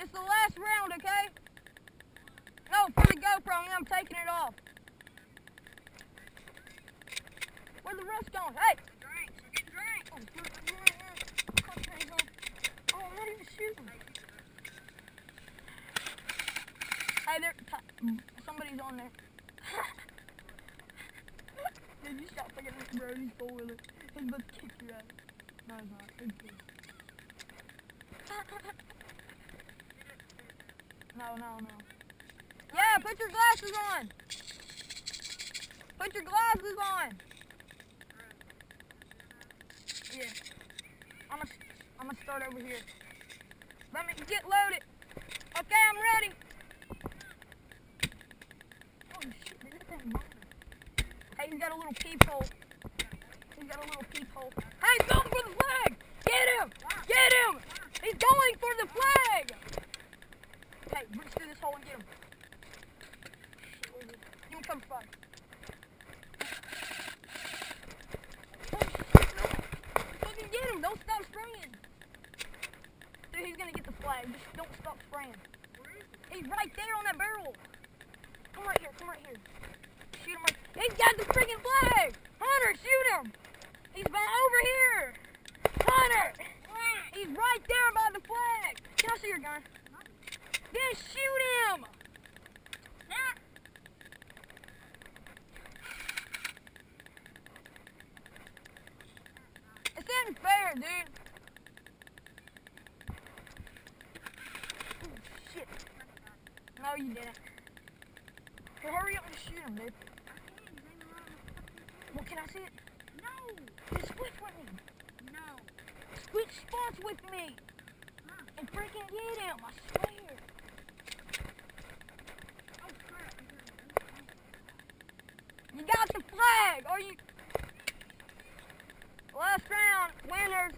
This is the last round, okay? No, for the GoPro, and I'm taking it off. Where's the rest going? Hey! Get drinks. Oh, I'm not even shooting. Hey, somebody's on there. Dude, you stop thinking this Brody's four-wheeler. He's about to kick you out. No, he's not. He's good. No. Yeah, put your glasses on. Put your glasses on. Yeah. I'm gonna start over here. Let me get loaded. Okay, I'm ready. Oh shit, look at that motor. Hey, he's got a little peephole. Hey, he's going for the flag. Get him. He's going for the flag. Hey, reach through this hole and get him. You can come fight. Fucking get him. Don't stop spraying. Dude, he's gonna get the flag. Just don't stop spraying. He's right there on that barrel. Come right here. Shoot him right. He's got the freaking flag. Hunter, shoot him. He's about over here. Hunter. He's right there by the flag. Can I see your gun? Then shoot him. It's unfair, dude. Oh, shit. No, you didn't. Well, hurry up and shoot him, dude. Well, can I see it? No. Just switch with me. No. Switch spots with me. And freaking get him, I swear. Oh, crap. You got the flag. Are you... Last round, winners.